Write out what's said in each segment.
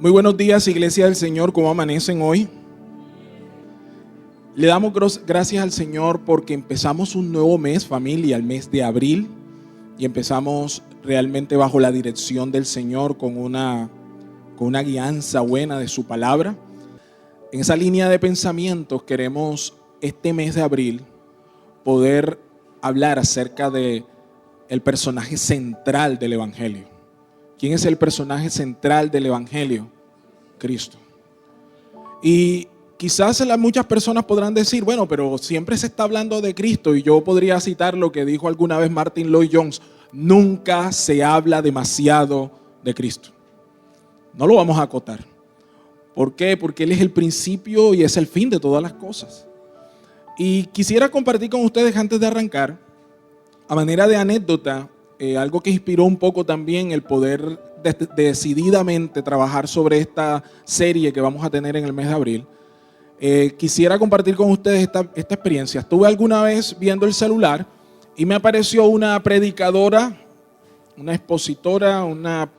Muy buenos días, Iglesia del Señor, ¿cómo amanecen hoy? Le damos gracias al Señor porque empezamos un nuevo mes, familia, el mes de abril, y empezamos realmente bajo la dirección del Señor con una guianza buena de su palabra. En esa línea de pensamientos queremos este mes de abril poder hablar acerca de el personaje central del Evangelio. ¿Quién es el personaje central del Evangelio? Cristo. Y quizás muchas personas podrán decir, bueno, pero siempre se está hablando de Cristo, y yo podría citar lo que dijo alguna vez Martin Lloyd-Jones: nunca se habla demasiado de Cristo. No lo vamos a acotar. ¿Por qué? Porque Él es el principio y es el fin de todas las cosas. Y quisiera compartir con ustedes, antes de arrancar, a manera de anécdota, algo que inspiró un poco también el poder decididamente trabajar sobre esta serie que vamos a tener en el mes de abril. Quisiera compartir con ustedes esta experiencia. Estuve alguna vez viendo el celular y me apareció una predicadora, una expositora, una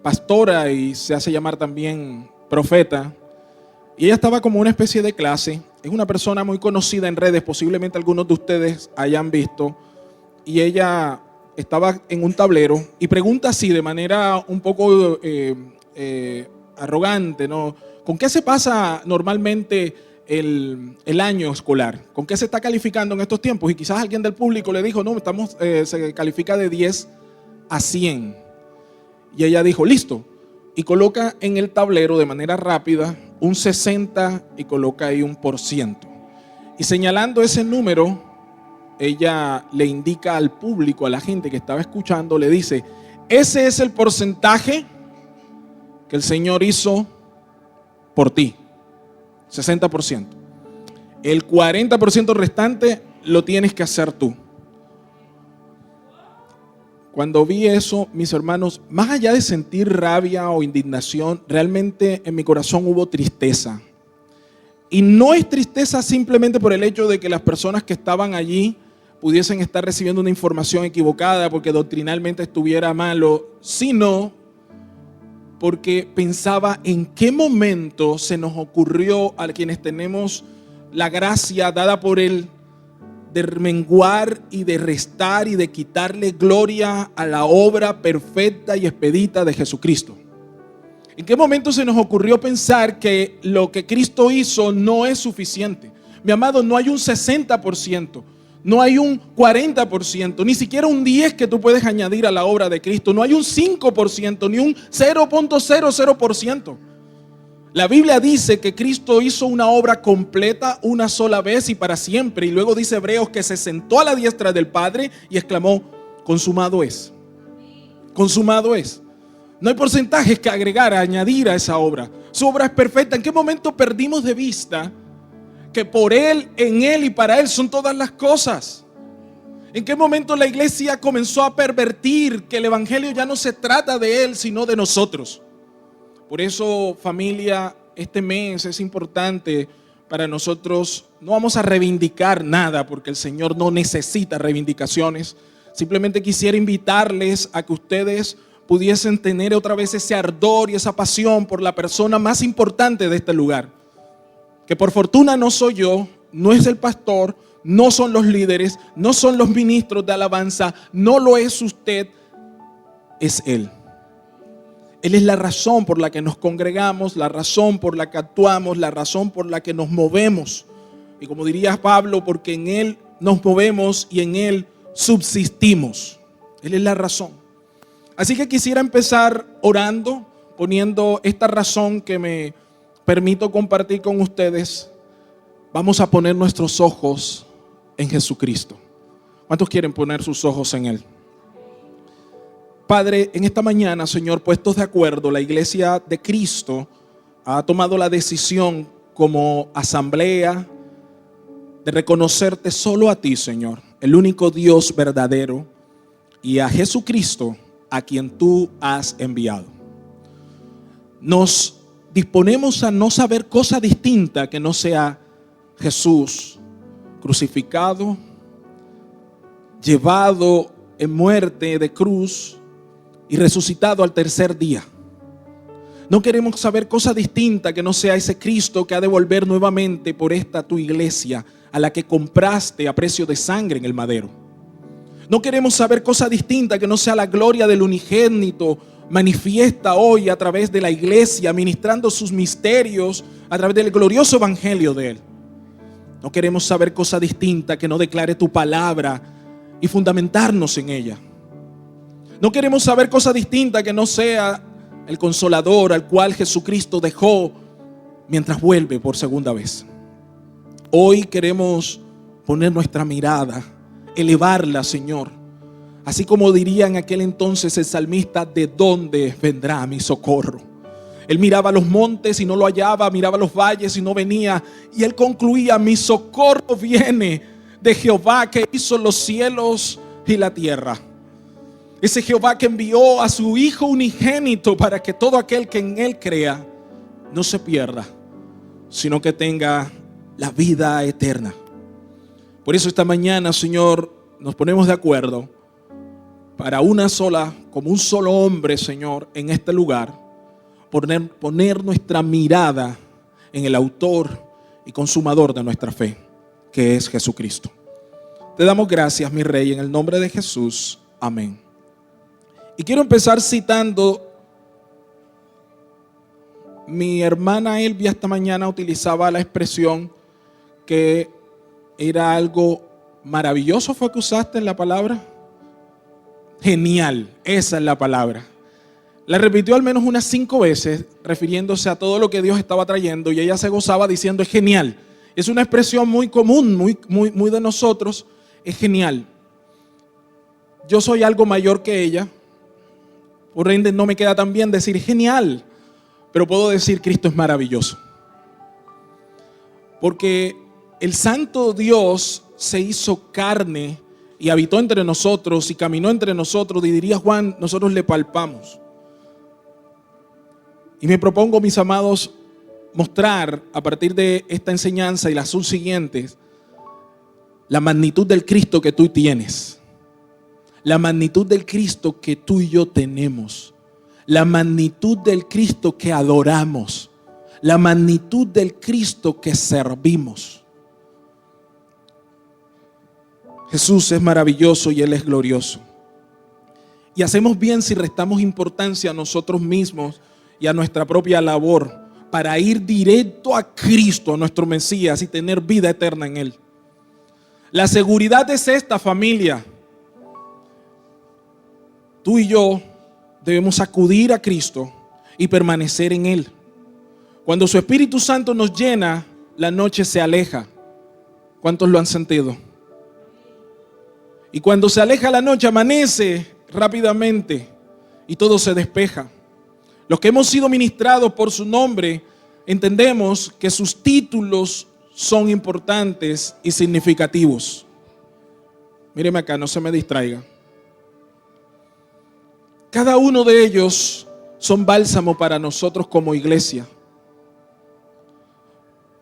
pastora, y se hace llamar también profeta. Y ella estaba como una especie de clase. Es una persona muy conocida en redes, posiblemente algunos de ustedes hayan visto. Y ella estaba en un tablero y pregunta así de manera un poco arrogante, ¿no? ¿Con qué se pasa normalmente el año escolar? ¿Con qué se está calificando en estos tiempos? Y quizás alguien del público le dijo, no, se califica de 10 a 100. Y ella dijo, listo. Y coloca en el tablero de manera rápida un 60 y coloca ahí un %. Y señalando ese número, ella le indica al público, a la gente que estaba escuchando, le dice, ese es el porcentaje que el Señor hizo por ti, 60%. El 40% restante lo tienes que hacer tú. Cuando vi eso, mis hermanos, más allá de sentir rabia o indignación, realmente en mi corazón hubo tristeza. Y no es tristeza simplemente por el hecho de que las personas que estaban allí pudiesen estar recibiendo una información equivocada porque doctrinalmente estuviera malo, sino porque pensaba en qué momento se nos ocurrió a quienes tenemos la gracia dada por Él de menguar y de restar y de quitarle gloria a la obra perfecta y expedita de Jesucristo. ¿En qué momento se nos ocurrió pensar que lo que Cristo hizo no es suficiente? Mi amado, no hay un 60%. No hay un 40%, ni siquiera un 10% que tú puedes añadir a la obra de Cristo. No hay un 5%, ni un 0.00%. La Biblia dice que Cristo hizo una obra completa una sola vez y para siempre. Y luego dice Hebreos que se sentó a la diestra del Padre y exclamó, consumado es. Consumado es. No hay porcentajes que agregar, añadir a esa obra. Su obra es perfecta. ¿En qué momento perdimos de vista que por Él, en Él y para Él son todas las cosas? ¿En qué momento la iglesia comenzó a pervertir que el Evangelio ya no se trata de Él, sino de nosotros? Por eso, familia, este mes es importante para nosotros. No vamos a reivindicar nada porque el Señor no necesita reivindicaciones. Simplemente quisiera invitarles a que ustedes pudiesen tener otra vez ese ardor y esa pasión por la persona más importante de este lugar. Que por fortuna no soy yo, no es el pastor, no son los líderes, no son los ministros de alabanza, no lo es usted, es Él. Él es la razón por la que nos congregamos, la razón por la que actuamos, la razón por la que nos movemos. Y como diría Pablo, porque en Él nos movemos y en Él subsistimos. Él es la razón. Así que quisiera empezar orando, poniendo esta razón que me permito compartir con ustedes. Vamos a poner nuestros ojos en Jesucristo. ¿Cuántos quieren poner sus ojos en Él? Padre, en esta mañana, Señor, puestos de acuerdo, la iglesia de Cristo ha tomado la decisión como asamblea de reconocerte solo a ti, Señor, el único Dios verdadero, y a Jesucristo, a quien tú has enviado. Nos disponemos a no saber cosa distinta que no sea Jesús crucificado, llevado en muerte de cruz y resucitado al tercer día. No queremos saber cosa distinta que no sea ese Cristo que ha de volver nuevamente por esta tu iglesia, a la que compraste a precio de sangre en el madero. No queremos saber cosa distinta que no sea la gloria del unigénito manifiesta hoy a través de la iglesia, ministrando sus misterios a través del glorioso evangelio de Él. No queremos saber cosa distinta que no declare tu palabra y fundamentarnos en ella. No queremos saber cosa distinta que no sea el consolador al cual Jesucristo dejó mientras vuelve por segunda vez. Hoy queremos poner nuestra mirada, elevarla, Señor. Así como diría en aquel entonces el salmista, ¿de dónde vendrá mi socorro? Él miraba los montes y no lo hallaba, miraba los valles y no venía. Y él concluía, mi socorro viene de Jehová que hizo los cielos y la tierra. Ese Jehová que envió a su Hijo unigénito para que todo aquel que en Él crea no se pierda, sino que tenga la vida eterna. Por eso esta mañana, Señor, nos ponemos de acuerdo para una sola, como un solo hombre, Señor, en este lugar, poner nuestra mirada en el autor y consumador de nuestra fe, que es Jesucristo. Te damos gracias, mi Rey, en el nombre de Jesús. Amén. Y quiero empezar citando, mi hermana Elvia esta mañana utilizaba la expresión que era algo maravilloso, ¿fue que usaste en la palabra? Genial, esa es la palabra. La repitió al menos unas 5 veces, refiriéndose a todo lo que Dios estaba trayendo, y ella se gozaba diciendo, es genial. Es una expresión muy común, muy de nosotros, es genial. Yo soy algo mayor que ella, por ende no me queda tan bien decir genial, pero puedo decir Cristo es maravilloso. Porque el santo Dios se hizo carne y habitó entre nosotros y caminó entre nosotros, y diría Juan, nosotros le palpamos. Y me propongo, mis amados, mostrar a partir de esta enseñanza y las subsiguientes la magnitud del Cristo que tú tienes, la magnitud del Cristo que tú y yo tenemos, la magnitud del Cristo que adoramos, la magnitud del Cristo que servimos. Jesús es maravilloso y Él es glorioso. Y hacemos bien si restamos importancia a nosotros mismos y a nuestra propia labor para ir directo a Cristo, a nuestro Mesías, y tener vida eterna en Él. La seguridad es esta, familia. Tú y yo debemos acudir a Cristo y permanecer en Él. Cuando su Espíritu Santo nos llena, la noche se aleja. ¿Cuántos lo han sentido? Y cuando se aleja la noche, amanece rápidamente y todo se despeja. Los que hemos sido ministrados por su nombre, entendemos que sus títulos son importantes y significativos. Míreme acá, no se me distraiga. Cada uno de ellos son bálsamo para nosotros como iglesia.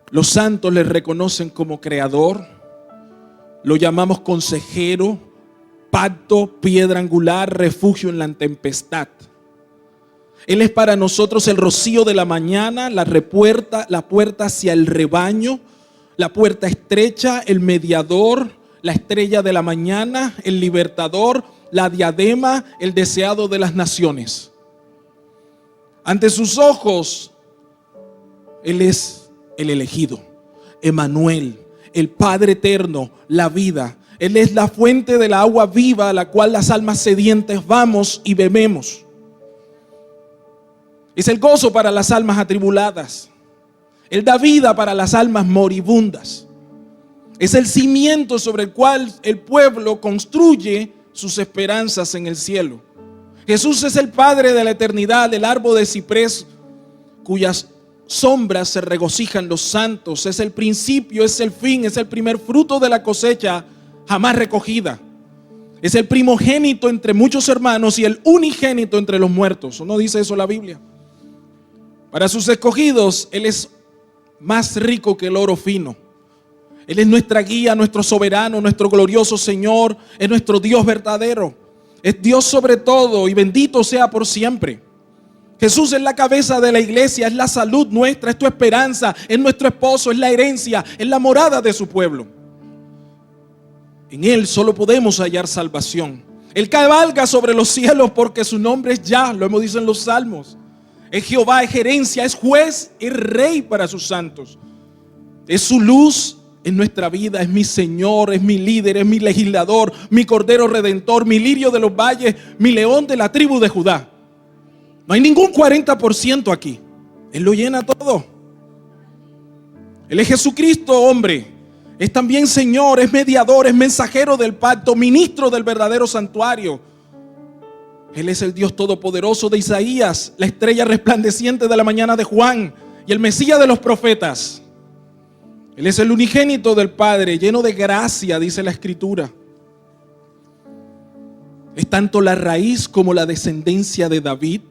Los santos le reconocen como creador, lo llamamos consejero, pacto, piedra angular, refugio en la tempestad. Él es para nosotros el rocío de la mañana, la puerta hacia el rebaño, la puerta estrecha, el mediador, la estrella de la mañana, el libertador, la diadema, el deseado de las naciones. Ante sus ojos, Él es el elegido, Emmanuel, el Padre eterno, la vida. Él es la fuente del agua viva a la cual las almas sedientes vamos y bebemos. Es el gozo para las almas atribuladas. Él da vida para las almas moribundas. Es el cimiento sobre el cual el pueblo construye sus esperanzas en el cielo. Jesús es el Padre de la eternidad, el árbol de ciprés cuyas sombras se regocijan los santos. Es el principio, es el fin, es el primer fruto de la cosecha jamás recogida. Es el primogénito entre muchos hermanos y el unigénito entre los muertos. ¿No dice eso la Biblia? Para sus escogidos, Él es más rico que el oro fino. Él es nuestra guía, nuestro soberano, nuestro glorioso Señor. Es nuestro Dios verdadero. Es Dios sobre todo y bendito sea por siempre. Jesús es la cabeza de la iglesia, es la salud nuestra, es tu esperanza, es nuestro esposo, es la herencia, es la morada de su pueblo. En Él solo podemos hallar salvación. Él cabalga sobre los cielos porque su nombre es Yah, lo hemos dicho en los salmos. Es Jehová, es gerencia, es juez, es rey para sus santos. Es su luz en nuestra vida, es mi Señor, es mi líder, es mi legislador, mi Cordero Redentor, mi lirio de los valles, mi león de la tribu de Judá. No hay ningún 40% aquí. Él lo llena todo. Él es Jesucristo, hombre. Es también Señor, es mediador, es mensajero del pacto, ministro del verdadero santuario. Él es el Dios todopoderoso de Isaías, la estrella resplandeciente de la mañana de Juan y el Mesías de los profetas. Él es el unigénito del Padre, lleno de gracia, dice la Escritura. Es tanto la raíz como la descendencia de David.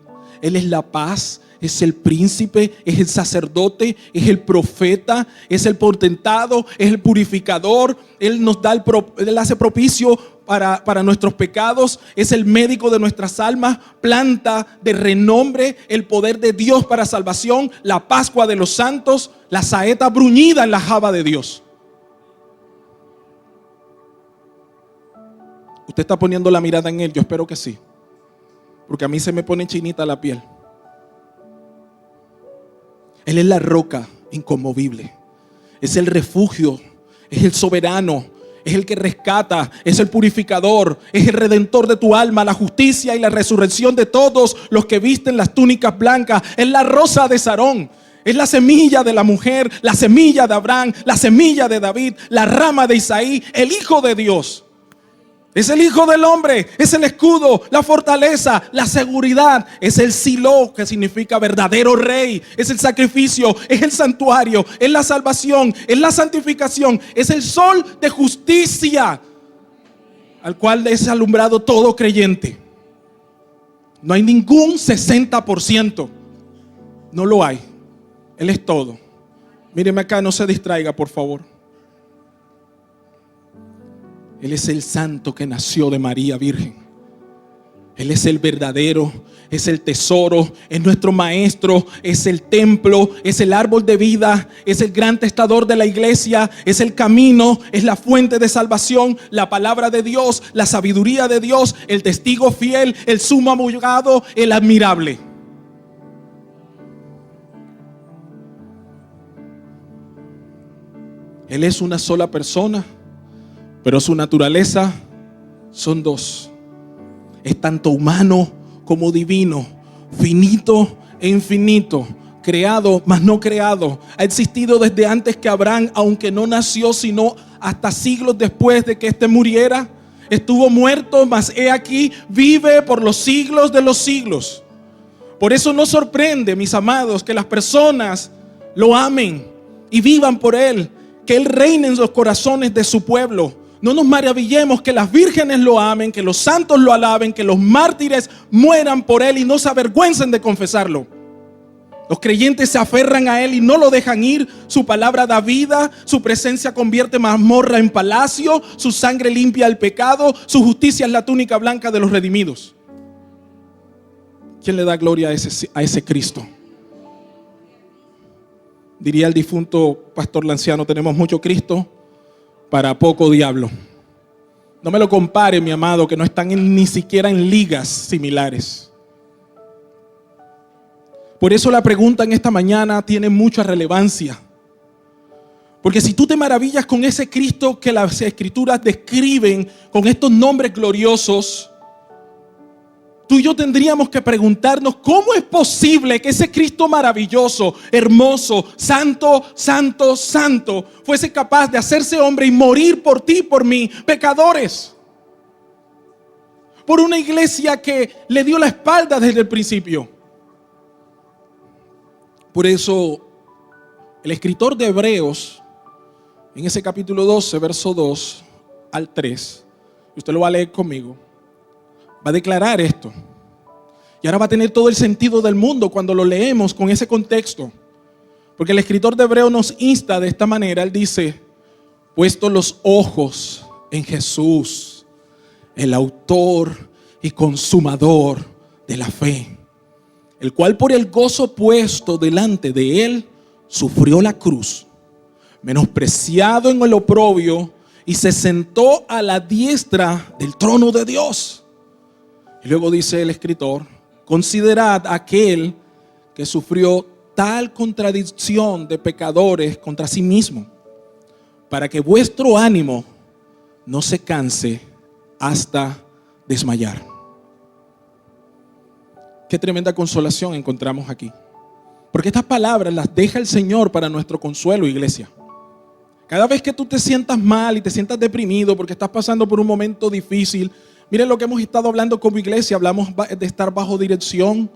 Él es la paz, es el príncipe, es el sacerdote, es el profeta, es el potentado, es el purificador. Él nos da Él hace propicio para nuestros pecados, es el médico de nuestras almas, planta de renombre, el poder de Dios para salvación, la Pascua de los santos, la saeta bruñida en la java de Dios. ¿Usted está poniendo la mirada en Él? Yo espero que sí, porque a mí se me pone chinita la piel. Él es la roca inconmovible, es el refugio, es el soberano, es el que rescata, es el purificador, es el redentor de tu alma, la justicia y la resurrección de todos los que visten las túnicas blancas. Es la rosa de Sarón, es la semilla de la mujer, la semilla de Abraham, la semilla de David, la rama de Isaí, el Hijo de Dios. Es el Hijo del Hombre, es el escudo, la fortaleza, la seguridad. Es el Silo, que significa verdadero rey. Es el sacrificio, es el santuario, es la salvación, es la santificación. Es el sol de justicia al cual es alumbrado todo creyente. No hay ningún 60%. No lo hay. Él es todo. Míreme acá, no se distraiga, por favor. Él es el santo que nació de María Virgen. Él es el verdadero, es el tesoro, es nuestro maestro, es el templo, es el árbol de vida, es el gran testador de la iglesia, es el camino, es la fuente de salvación, la palabra de Dios, la sabiduría de Dios, el testigo fiel, el sumo abogado, el admirable. Él es una sola persona, pero su naturaleza son dos. Es tanto humano como divino, finito e infinito, creado mas no creado. Ha existido desde antes que Abraham, aunque no nació sino hasta siglos después de que éste muriera. Estuvo muerto, mas he aquí, vive por los siglos de los siglos. Por eso no sorprende, mis amados, que las personas lo amen y vivan por Él, que Él reine en los corazones de su pueblo. No nos maravillemos que las vírgenes lo amen, que los santos lo alaben, que los mártires mueran por Él y no se avergüencen de confesarlo. Los creyentes se aferran a Él y no lo dejan ir. Su palabra da vida, su presencia convierte mazmorra en palacio, su sangre limpia el pecado, su justicia es la túnica blanca de los redimidos. ¿Quién le da gloria a ese Cristo? Diría el difunto pastor Lanciano: tenemos mucho Cristo para poco diablo. No me lo compare, mi amado, que no están ni siquiera en ligas similares. Por eso la pregunta en esta mañana tiene mucha relevancia. Porque si tú te maravillas con ese Cristo que las Escrituras describen con estos nombres gloriosos, tú y yo tendríamos que preguntarnos: ¿cómo es posible que ese Cristo maravilloso, hermoso, santo, santo, santo, fuese capaz de hacerse hombre y morir por ti y por mí, pecadores? Por una iglesia que le dio la espalda desde el principio. Por eso el escritor de Hebreos, en ese capítulo 12, verso 2 al 3, usted lo va a leer conmigo, va a declarar esto. Y ahora va a tener todo el sentido del mundo cuando lo leemos con ese contexto. Porque el escritor de Hebreos nos insta de esta manera. Él dice: puesto los ojos en Jesús, el autor y consumador de la fe, el cual por el gozo puesto delante de él sufrió la cruz, menospreciado en el oprobio, y se sentó a la diestra del trono de Dios. Y luego dice el escritor: considerad aquel que sufrió tal contradicción de pecadores contra sí mismo, para que vuestro ánimo no se canse hasta desmayar. Qué tremenda consolación encontramos aquí, porque estas palabras las deja el Señor para nuestro consuelo, iglesia. Cada vez que tú te sientas mal y te sientas deprimido porque estás pasando por un momento difícil, miren lo que hemos estado hablando como iglesia. Hablamos de estar bajo dirección.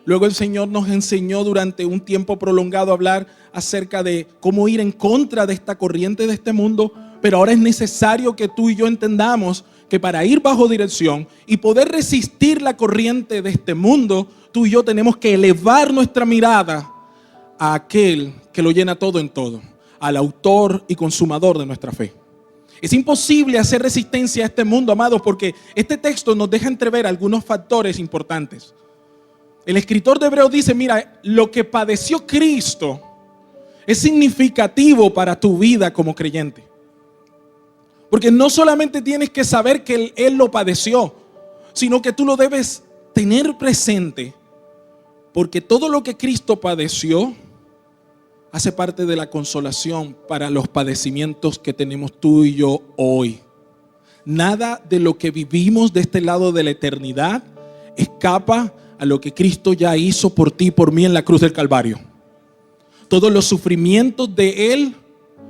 Luego el Señor nos enseñó durante un tiempo prolongado a hablar acerca de cómo ir en contra de esta corriente de este mundo. Pero ahora es necesario que tú y yo entendamos que para ir bajo dirección y poder resistir la corriente de este mundo, tú y yo tenemos que elevar nuestra mirada a aquel que lo llena todo en todo, al autor y consumador de nuestra fe. Es imposible hacer resistencia a este mundo, amados, porque este texto nos deja entrever algunos factores importantes. El escritor de Hebreos dice: mira, lo que padeció Cristo es significativo para tu vida como creyente. Porque no solamente tienes que saber que Él lo padeció, sino que tú lo debes tener presente, porque todo lo que Cristo padeció hace parte de la consolación para los padecimientos que tenemos tú y yo hoy. Nada de lo que vivimos de este lado de la eternidad escapa a lo que Cristo ya hizo por ti y por mí en la cruz del Calvario. Todos los sufrimientos de Él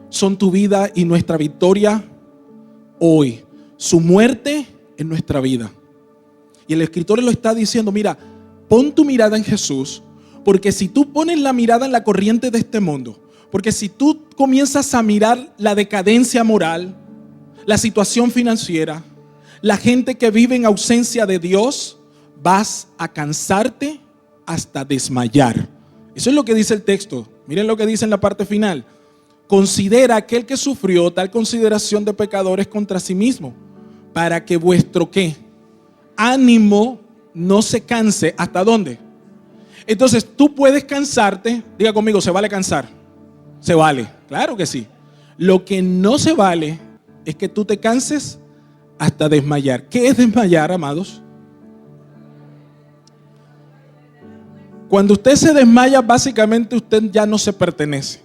son tu vida y nuestra victoria hoy. Su muerte en nuestra vida. Y el escritor lo está diciendo: mira, pon tu mirada en Jesús. Porque si tú pones la mirada en la corriente de este mundo, porque si tú comienzas a mirar la decadencia moral, la situación financiera, la gente que vive en ausencia de Dios, vas a cansarte hasta desmayar. Eso es lo que dice el texto. Miren lo que dice en la parte final: considera aquel que sufrió tal consideración de pecadores contra sí mismo, para que vuestro ¿qué? Ánimo no se canse. ¿Hasta dónde? Entonces tú puedes cansarte. Diga conmigo: se vale cansar. Se vale, claro que sí. Lo que no se vale es que tú te canses hasta desmayar. ¿Qué es desmayar, amados? Cuando usted se desmaya, básicamente usted ya no se pertenece.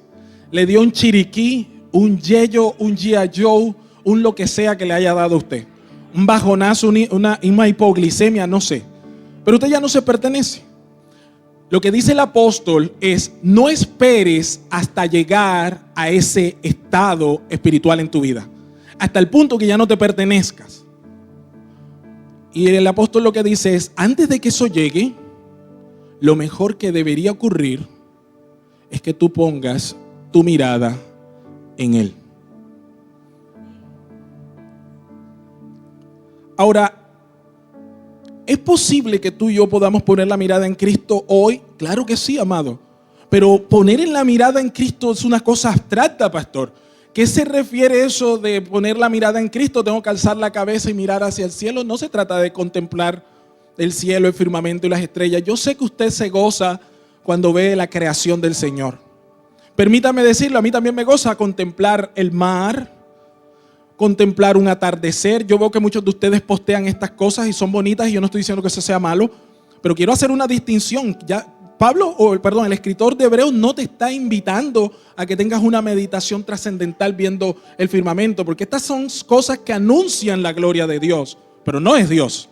Le dio un chiriquí, un yeyo, un G.I. Joe, un lo que sea que le haya dado a usted. Un bajonazo, una hipoglicemia, no sé. Pero usted ya no se pertenece. Lo que dice el apóstol es: no esperes hasta llegar a ese estado espiritual en tu vida, hasta el punto que ya no te pertenezcas. Y el apóstol lo que dice es: antes de que eso llegue, lo mejor que debería ocurrir es que tú pongas tu mirada en Él. Ahora, ¿es posible que tú y yo podamos poner la mirada en Cristo hoy? Claro que sí, amado. Pero poner en la mirada en Cristo es una cosa abstracta, pastor. ¿Qué se refiere eso de poner la mirada en Cristo? Tengo que alzar la cabeza y mirar hacia el cielo. No se trata de contemplar el cielo, el firmamento y las estrellas. Yo sé que usted se goza cuando ve la creación del Señor. Permítame decirlo, a mí también me goza contemplar el mar, contemplar un atardecer. Yo veo que muchos de ustedes postean estas cosas y son bonitas, y yo no estoy diciendo que eso sea malo, pero quiero hacer una distinción. El escritor de Hebreos no te está invitando a que tengas una meditación trascendental viendo el firmamento, porque estas son cosas que anuncian la gloria de Dios, pero no es Dios.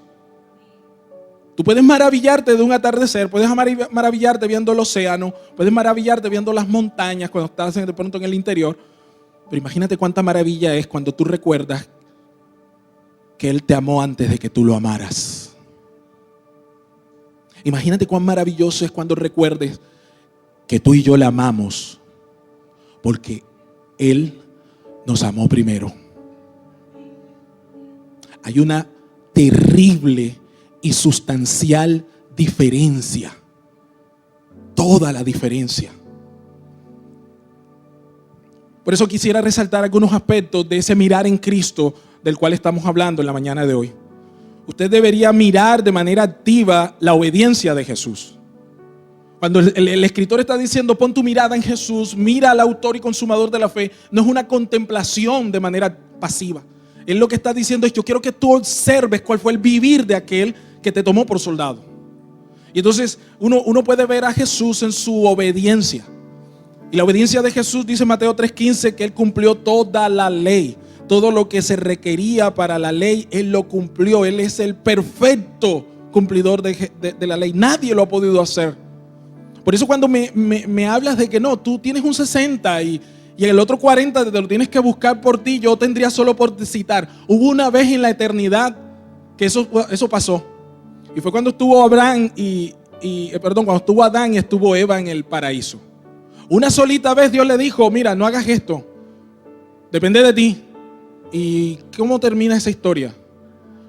Tú puedes maravillarte de un atardecer, puedes maravillarte viendo el océano, puedes maravillarte viendo las montañas cuando estás de pronto en el interior. Pero imagínate cuánta maravilla es cuando tú recuerdas que Él te amó antes de que tú lo amaras. Imagínate cuán maravilloso es cuando recuerdes que tú y yo le amamos porque Él nos amó primero. Hay una terrible y sustancial diferencia. Toda la diferencia. Por eso quisiera resaltar algunos aspectos de ese mirar en Cristo del cual estamos hablando en la mañana de hoy. Usted debería mirar de manera activa la obediencia de Jesús. Cuando el escritor está diciendo pon tu mirada en Jesús, mira al autor y consumador de la fe, no es una contemplación de manera pasiva. Él lo que está diciendo es: yo quiero que tú observes cuál fue el vivir de aquel que te tomó por soldado. Y entonces uno puede ver a Jesús en su obediencia. Y la obediencia de Jesús, dice Mateo 3:15, que Él cumplió toda la ley. Todo lo que se requería para la ley, Él lo cumplió. Él es el perfecto cumplidor de la ley. Nadie lo ha podido hacer. Por eso cuando me hablas de que no, tú tienes un 60 y el otro 40 te lo tienes que buscar por ti, yo tendría solo por citar. Hubo una vez en la eternidad que eso pasó. Y fue cuando estuvo cuando estuvo Adán y estuvo Eva en el paraíso. Una solita vez Dios le dijo: mira, no hagas esto, depende de ti. ¿Y cómo termina esa historia?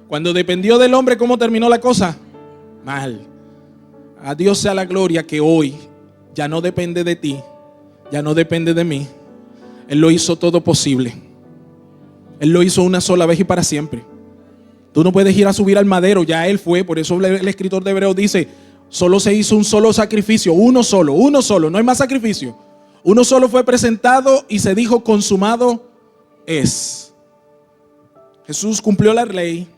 Cuando dependió del hombre, ¿cómo terminó la cosa? Mal. A Dios sea la gloria que hoy ya no depende de ti, ya no depende de mí. Él lo hizo todo posible. Él lo hizo una sola vez y para siempre. Tú no puedes ir a subir al madero, ya Él fue. Por eso el escritor de Hebreos dice: solo se hizo un solo sacrificio, uno solo, no hay más sacrificio. Uno solo fue presentado y se dijo: consumado es. Jesús cumplió la ley.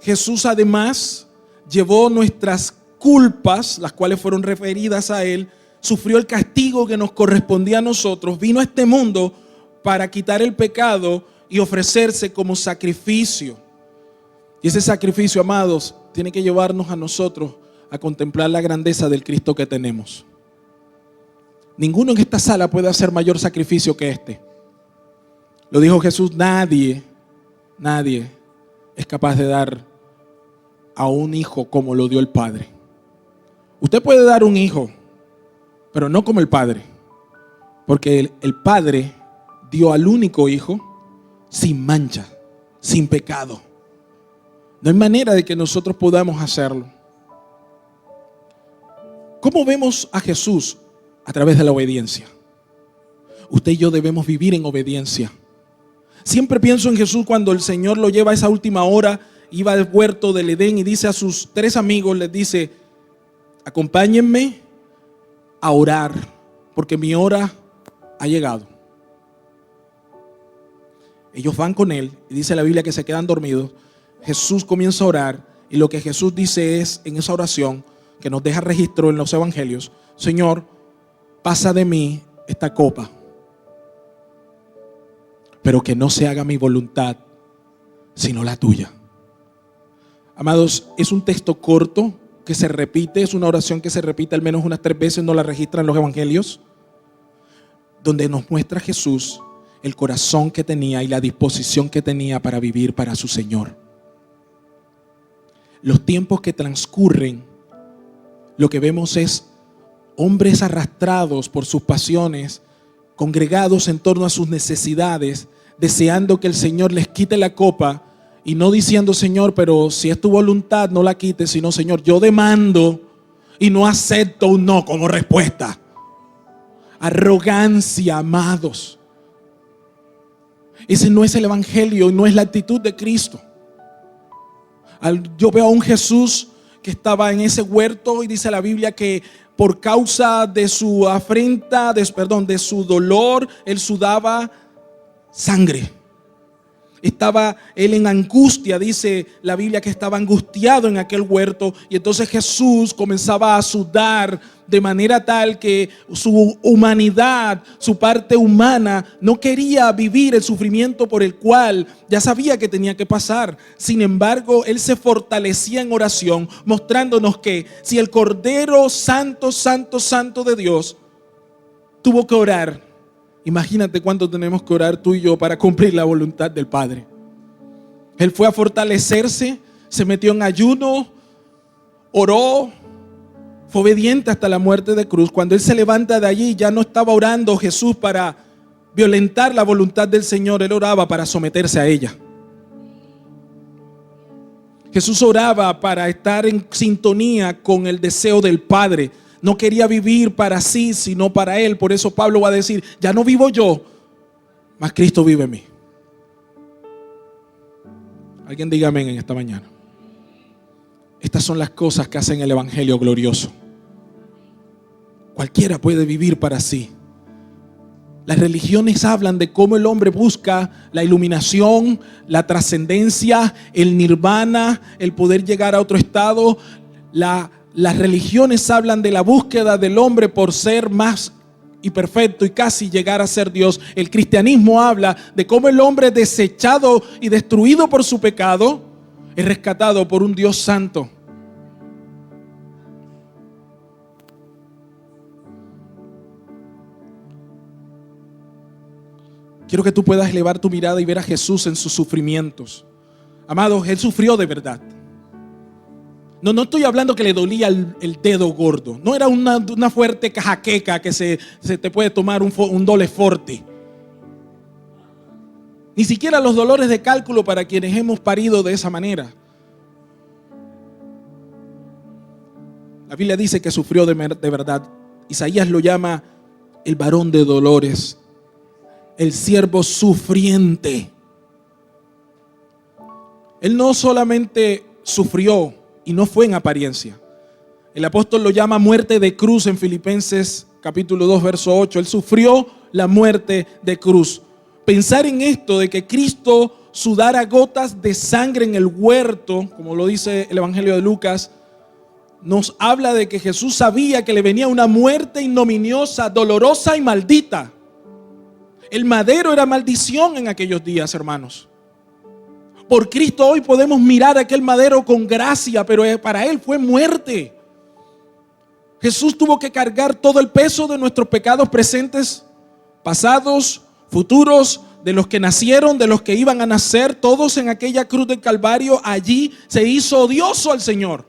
Jesús además llevó nuestras culpas, las cuales fueron referidas a Él, sufrió el castigo que nos correspondía a nosotros, vino a este mundo para quitar el pecado y ofrecerse como sacrificio. Y ese sacrificio, amados, tiene que llevarnos a nosotros a contemplar la grandeza del Cristo que tenemos. Ninguno en esta sala puede hacer mayor sacrificio que este. Lo dijo Jesús: nadie es capaz de dar a un hijo como lo dio el Padre. Usted puede dar un hijo, pero no como el Padre, porque el Padre dio al único hijo sin mancha, sin pecado. No hay manera de que nosotros podamos hacerlo. ¿Cómo vemos a Jesús? A través de la obediencia. Usted y yo debemos vivir en obediencia. Siempre pienso en Jesús cuando el Señor lo lleva a esa última hora. Iba al huerto del Edén y dice a sus 3 amigos, les dice: acompáñenme a orar, porque mi hora ha llegado. Ellos van con Él y dice la Biblia que se quedan dormidos. Jesús comienza a orar y lo que Jesús dice es, en esa oración que nos deja registro en los evangelios: Señor, pasa de mí esta copa, pero que no se haga mi voluntad, sino la tuya. Amados, es un texto corto que se repite, es una oración que se repite al menos unas 3 veces, no la registran los evangelios, donde nos muestra Jesús el corazón que tenía y la disposición que tenía para vivir para su Señor. Los tiempos que transcurren, lo que vemos es hombres arrastrados por sus pasiones, congregados en torno a sus necesidades, deseando que el Señor les quite la copa. Y no diciendo: Señor, pero si es tu voluntad, no la quites, sino: Señor, yo demando y no acepto un no como respuesta. Arrogancia, amados. Ese no es el evangelio y no es la actitud de Cristo. Yo veo a un Jesús que estaba en ese huerto y dice la Biblia que por causa de su afrenta, de su dolor, Él sudaba sangre. Estaba Él en angustia, dice la Biblia que estaba angustiado en aquel huerto. Y entonces Jesús comenzaba a sudar de manera tal que su humanidad, su parte humana, no quería vivir el sufrimiento por el cual ya sabía que tenía que pasar. Sin embargo, Él se fortalecía en oración, mostrándonos que si el Cordero Santo, Santo, Santo de Dios tuvo que orar, imagínate cuánto tenemos que orar tú y yo para cumplir la voluntad del Padre. Él fue a fortalecerse, se metió en ayuno, oró, fue obediente hasta la muerte de cruz. Cuando Él se levanta de allí, ya no estaba orando Jesús para violentar la voluntad del Señor. Él oraba para someterse a ella. Jesús oraba para estar en sintonía con el deseo del Padre. No quería vivir para sí, sino para Él. Por eso Pablo va a decir: ya no vivo yo, mas Cristo vive en mí. Alguien diga amén en esta mañana. Estas son las cosas que hacen el evangelio glorioso. Cualquiera puede vivir para sí. Las religiones hablan de cómo el hombre busca la iluminación, la trascendencia, el nirvana, el poder llegar a otro estado. Las religiones hablan de la búsqueda del hombre por ser más y perfecto y casi llegar a ser Dios. El cristianismo habla de cómo el hombre desechado y destruido por su pecado es rescatado por un Dios santo. Quiero que tú puedas elevar tu mirada y ver a Jesús en sus sufrimientos. Amados, Él sufrió de verdad. No estoy hablando que le dolía el dedo gordo. No era una fuerte jaqueca que se te puede tomar un dole forte. Ni siquiera los dolores de cálculo para quienes hemos parido de esa manera. La Biblia dice que sufrió de verdad. Isaías lo llama el varón de dolores, el siervo sufriente. Él no solamente sufrió y no fue en apariencia. El apóstol lo llama muerte de cruz en Filipenses capítulo 2 verso 8. Él sufrió la muerte de cruz. Pensar en esto de que Cristo sudara gotas de sangre en el huerto, como lo dice el Evangelio de Lucas, nos habla de que Jesús sabía que le venía una muerte ignominiosa, dolorosa y maldita. El madero era maldición en aquellos días, hermanos. Por Cristo hoy podemos mirar aquel madero con gracia, pero para Él fue muerte. Jesús tuvo que cargar todo el peso de nuestros pecados presentes, pasados, futuros, de los que nacieron, de los que iban a nacer, todos en aquella cruz del Calvario. Allí se hizo odioso al Señor.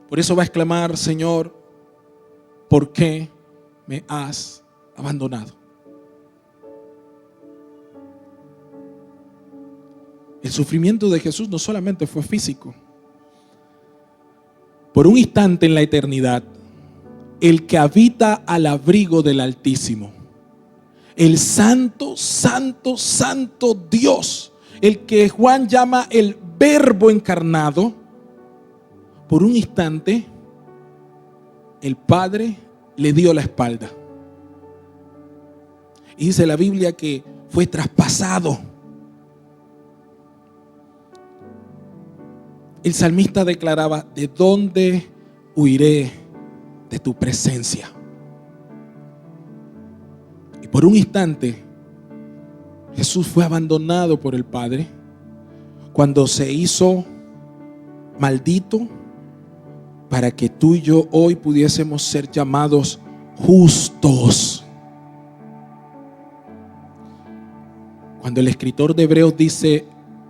Por eso va a exclamar: Señor, ¿por qué me has abandonado? El sufrimiento de Jesús no solamente fue físico. Por un instante en la eternidad, el que habita al abrigo del Altísimo, el santo, santo, santo Dios, el que Juan llama el Verbo encarnado, por un instante el Padre le dio la espalda. Y dice la Biblia que fue traspasado. El salmista declaraba: ¿de dónde huiré de tu presencia? Y por un instante Jesús fue abandonado por el Padre cuando se hizo maldito para que tú y yo hoy pudiésemos ser llamados justos. Cuando el escritor de Hebreos dice: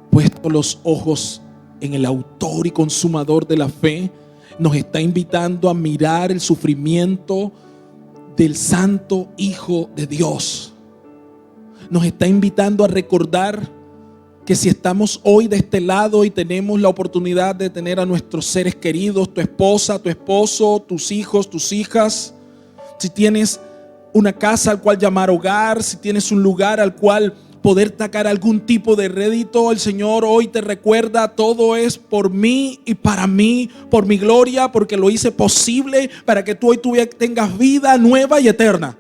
puesto los ojos en el autor y consumador de la fe, nos está invitando a mirar el sufrimiento del santo Hijo de Dios. Nos está invitando a recordar que si estamos hoy de este lado y tenemos la oportunidad de tener a nuestros seres queridos, tu esposa, tu esposo, tus hijos, tus hijas, si tienes una casa al cual llamar hogar, si tienes un lugar al cual poder sacar algún tipo de rédito, el Señor hoy te recuerda: todo es por mí y para mí, por mi gloria, porque lo hice posible para que tú hoy tengas vida nueva y eterna.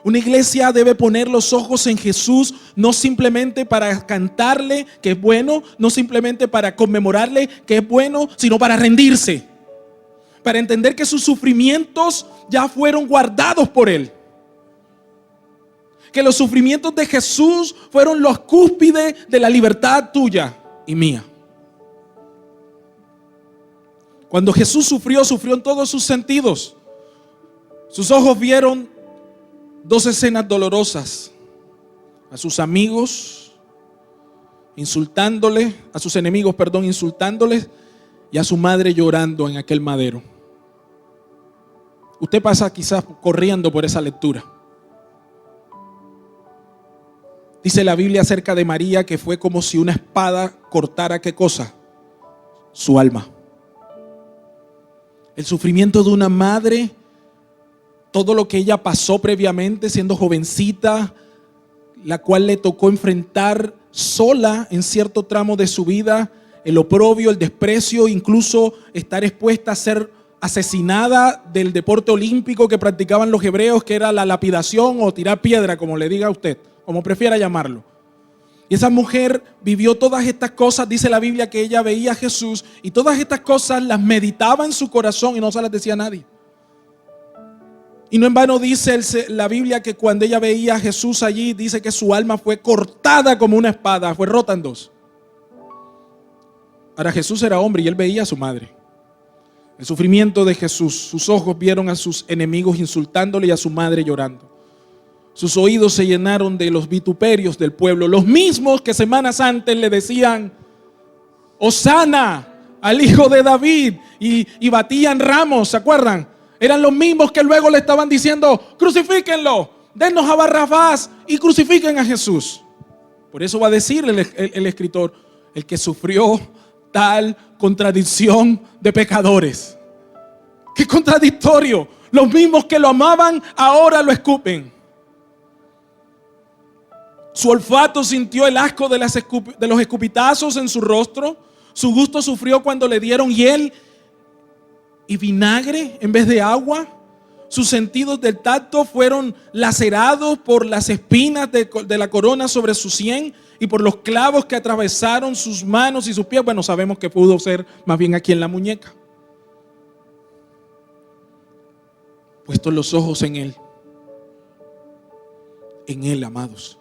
Una iglesia debe poner los ojos en Jesús, no simplemente para cantarle, que es bueno, no simplemente para conmemorarle, que es bueno, sino para rendirse, para entender que sus sufrimientos ya fueron guardados por Él. Que los sufrimientos de Jesús fueron los cúspides de la libertad tuya y mía. Cuando Jesús sufrió en todos sus sentidos. Sus ojos vieron dos escenas dolorosas: a sus amigos insultándole, a sus enemigos, insultándoles, y a su madre llorando en aquel madero. Usted pasa quizás corriendo por esa lectura. Dice la Biblia acerca de María que fue como si una espada cortara, ¿qué cosa? Su alma. El sufrimiento de una madre, todo lo que ella pasó previamente siendo jovencita, la cual le tocó enfrentar sola en cierto tramo de su vida el oprobio, el desprecio, incluso estar expuesta a ser asesinada del deporte olímpico que practicaban los hebreos, que era la lapidación o tirar piedra, como le diga a usted, como prefiera llamarlo. Y esa mujer vivió todas estas cosas. Dice la Biblia que ella veía a Jesús y todas estas cosas las meditaba en su corazón y no se las decía a nadie. Y no en vano dice la Biblia que cuando ella veía a Jesús allí, dice que su alma fue cortada como una espada, fue rota en dos. Ahora Jesús era hombre y él veía a su madre. El sufrimiento de Jesús, sus ojos vieron a sus enemigos insultándole y a su madre llorando. Sus oídos se llenaron de los vituperios del pueblo, los mismos que semanas antes le decían Hosana al hijo de David y batían ramos, ¿se acuerdan? Eran los mismos que luego le estaban diciendo crucifíquenlo, dennos a Barrabás y crucifiquen a Jesús. Por eso va a decir el escritor, el que sufrió tal contradicción de pecadores. ¡Qué contradictorio! Los mismos que lo amaban ahora lo escupen. Su olfato sintió el asco de los escupitazos en su rostro. Su gusto sufrió cuando le dieron hiel y vinagre en vez de agua. Sus sentidos del tacto fueron lacerados por las espinas de la corona sobre su sien y por los clavos que atravesaron sus manos y sus pies. Bueno, sabemos que pudo ser más bien aquí en la muñeca. Puestos los ojos en Él, amados.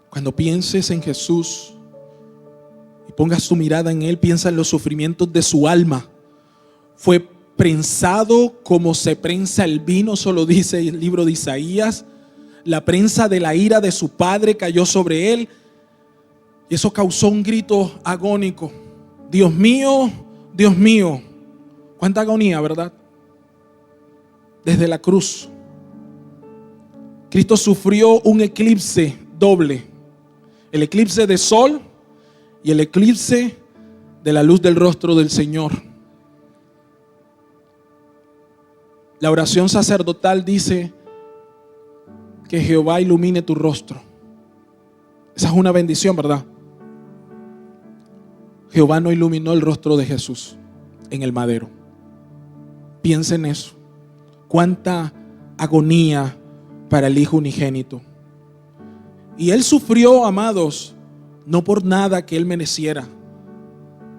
Cuando pienses en Jesús y pongas tu mirada en Él, piensa en los sufrimientos de su alma. Fue prensado como se prensa el vino, solo dice el libro de Isaías. La prensa de la ira de su padre cayó sobre Él y eso causó un grito agónico. Dios mío, Dios mío. Cuánta agonía, ¿verdad? Desde la cruz Cristo sufrió un eclipse doble. El eclipse de sol y el eclipse de la luz del rostro del Señor. La oración sacerdotal dice que Jehová ilumine tu rostro. Esa es una bendición, ¿verdad? Jehová no iluminó el rostro de Jesús en el madero. Piensa en eso. Cuánta agonía para el Hijo unigénito. Y Él sufrió, amados, no por nada que Él mereciera.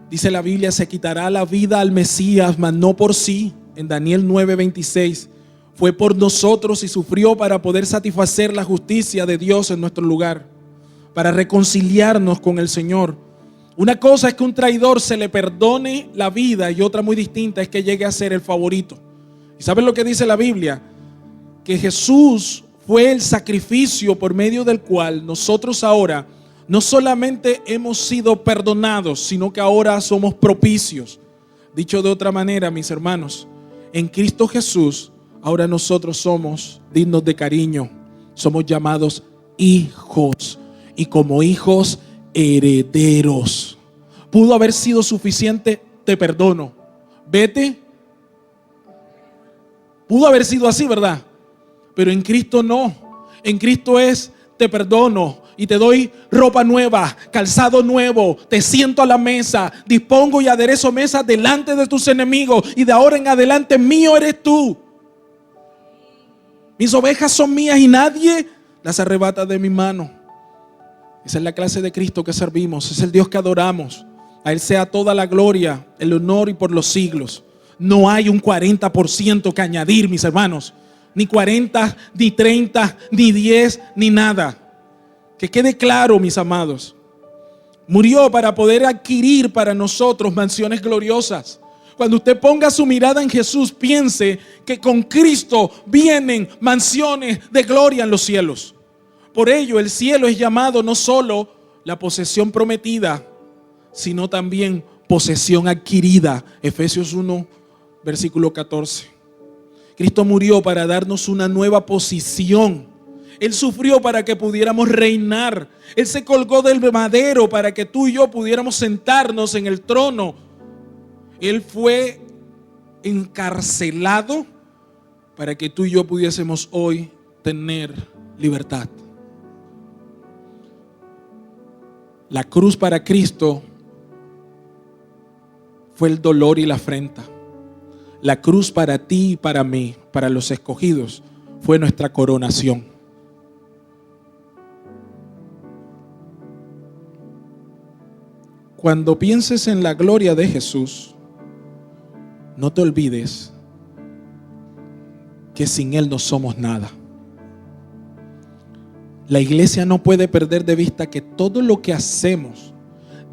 Dice la Biblia, se quitará la vida al Mesías, mas no por sí. En Daniel 9:26, fue por nosotros y sufrió para poder satisfacer la justicia de Dios en nuestro lugar, para reconciliarnos con el Señor. Una cosa es que un traidor se le perdone la vida y otra muy distinta es que llegue a ser el favorito. ¿Y saben lo que dice la Biblia? Que Jesús fue el sacrificio por medio del cual nosotros ahora no solamente hemos sido perdonados, sino que ahora somos propicios. Dicho de otra manera, mis hermanos, en Cristo Jesús ahora nosotros somos dignos de cariño, somos llamados hijos y como hijos herederos. Pudo haber sido suficiente, te perdono, vete. Pudo haber sido así, ¿verdad? Pero en Cristo no. En Cristo es, te perdono y te doy ropa nueva, calzado nuevo, te siento a la mesa, dispongo y aderezo mesa delante de tus enemigos y de ahora en adelante mío eres tú. Mis ovejas son mías y nadie las arrebata de mi mano. Esa es la clase de Cristo que servimos, es el Dios que adoramos. A Él sea toda la gloria, el honor y por los siglos. No hay un 40% que añadir, mis hermanos. Ni 40, ni 30, ni 10, ni nada. Que quede claro, mis amados. Murió para poder adquirir para nosotros mansiones gloriosas. Cuando usted ponga su mirada en Jesús, piense que con Cristo vienen mansiones de gloria en los cielos. Por ello, el cielo es llamado no solo la posesión prometida, sino también posesión adquirida. Efesios 1, versículo 14. Cristo murió para darnos una nueva posición. Él sufrió para que pudiéramos reinar. Él se colgó del madero para que tú y yo pudiéramos sentarnos en el trono. Él fue encarcelado para que tú y yo pudiésemos hoy tener libertad. La cruz para Cristo fue el dolor y la afrenta. La cruz para ti y para mí, para los escogidos, fue nuestra coronación. Cuando pienses en la gloria de Jesús, no te olvides que sin Él no somos nada. La iglesia no puede perder de vista que todo lo que hacemos,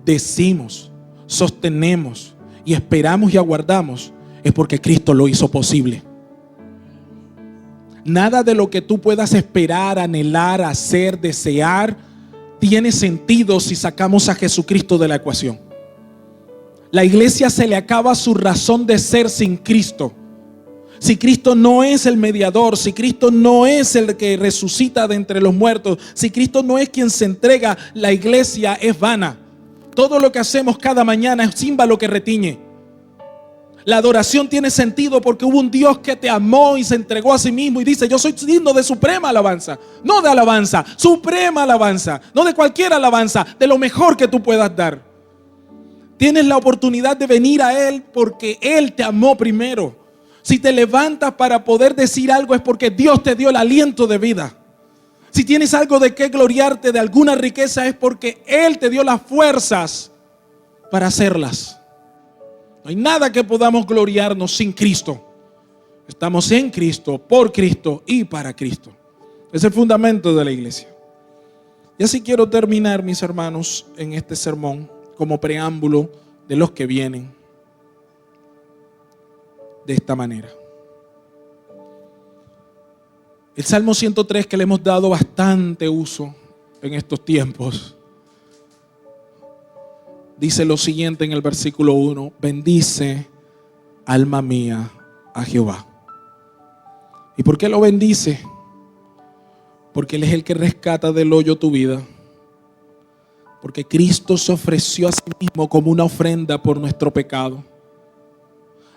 decimos, sostenemos y esperamos y aguardamos es porque Cristo lo hizo posible. Nada de lo que tú puedas esperar, anhelar, hacer, desear, tiene sentido si sacamos a Jesucristo de la ecuación. La iglesia se le acaba su razón de ser sin Cristo. Si Cristo no es el mediador, si Cristo no es el que resucita de entre los muertos, si Cristo no es quien se entrega, la iglesia es vana. Todo lo que hacemos cada mañana es címbalo que retiñe. La adoración tiene sentido porque hubo un Dios que te amó y se entregó a sí mismo y dice: yo soy digno de suprema alabanza. No de alabanza, suprema alabanza. No de cualquier alabanza, de lo mejor que tú puedas dar. Tienes la oportunidad de venir a Él porque Él te amó primero. Si te levantas para poder decir algo es porque Dios te dio el aliento de vida. Si tienes algo de qué gloriarte, de alguna riqueza, es porque Él te dio las fuerzas para hacerlas. No hay nada que podamos gloriarnos sin Cristo. Estamos en Cristo, por Cristo y para Cristo. Es el fundamento de la iglesia. Y así quiero terminar, mis hermanos, en este sermón como preámbulo de los que vienen de esta manera. El Salmo 103, que le hemos dado bastante uso en estos tiempos, dice lo siguiente en el versículo 1: bendice, alma mía, a Jehová. ¿Y por qué lo bendice? Porque Él es el que rescata del hoyo tu vida. Porque Cristo se ofreció a sí mismo como una ofrenda por nuestro pecado.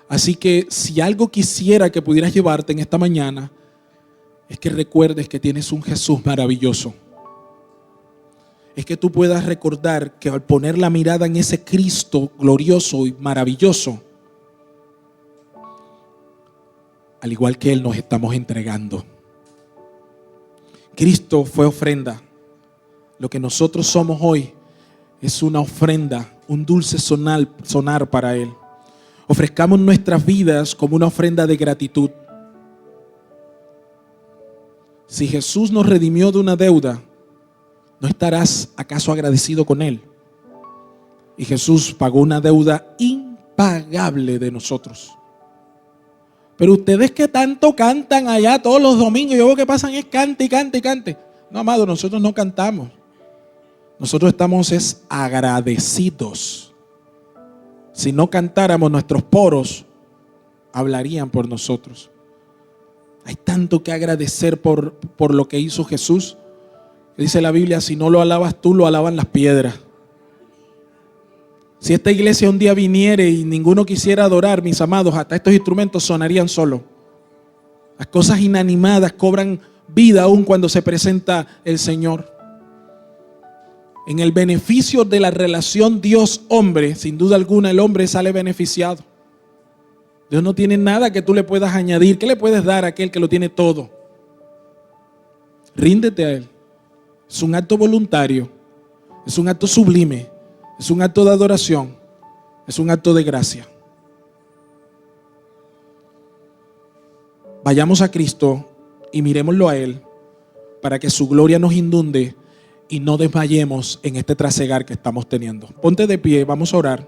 Así que si algo quisiera que pudieras llevarte en esta mañana, es que recuerdes que tienes un Jesús maravilloso. Es que tú puedas recordar que al poner la mirada en ese Cristo glorioso y maravilloso, al igual que Él, nos estamos entregando. Cristo fue ofrenda. Lo que nosotros somos hoy es una ofrenda, un dulce sonar para Él. Ofrezcamos nuestras vidas como una ofrenda de gratitud. Si Jesús nos redimió de una deuda, ¿no estarás acaso agradecido con Él? Y Jesús pagó una deuda impagable de nosotros. Pero ustedes que tanto cantan allá todos los domingos, yo veo que pasan es cante y cante y cante. No, amado, nosotros no cantamos. Nosotros estamos agradecidos. Si no cantáramos, nuestros poros hablarían por nosotros. Hay tanto que agradecer por lo que hizo Jesús. Dice la Biblia: si no lo alabas tú, lo alaban las piedras. Si esta iglesia un día viniere y ninguno quisiera adorar, mis amados, hasta estos instrumentos sonarían solos. Las cosas inanimadas cobran vida aún cuando se presenta el Señor. En el beneficio de la relación Dios-hombre, sin duda alguna el hombre sale beneficiado. Dios no tiene nada que tú le puedas añadir. ¿Qué le puedes dar a aquel que lo tiene todo? Ríndete a Él. Es un acto voluntario, es un acto sublime, es un acto de adoración, es un acto de gracia. Vayamos a Cristo y miremoslo a Él para que su gloria nos inunde y no desmayemos en este trasegar que estamos teniendo. Ponte de pie, vamos a orar.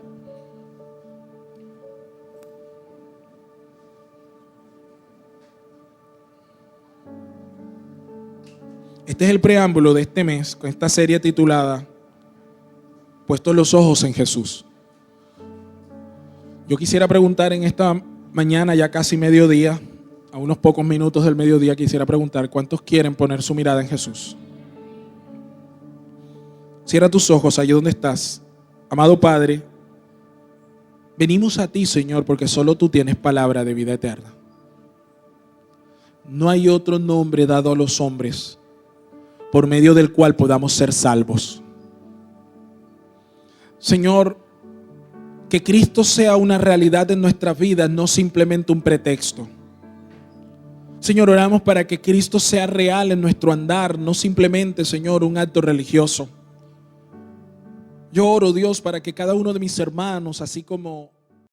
Este es el preámbulo de este mes con esta serie titulada Puestos los ojos en Jesús. Yo quisiera preguntar en esta mañana, ya casi mediodía, a unos pocos minutos del mediodía, quisiera preguntar: ¿cuántos quieren poner su mirada en Jesús? Cierra tus ojos allí donde estás. Amado Padre, venimos a ti, Señor, porque solo tú tienes palabra de vida eterna. No hay otro nombre dado a los hombres por medio del cual podamos ser salvos. Señor, que Cristo sea una realidad en nuestras vidas, no simplemente un pretexto. Señor, oramos para que Cristo sea real en nuestro andar, no simplemente, Señor, un acto religioso. Yo oro, Dios, para que cada uno de mis hermanos, así como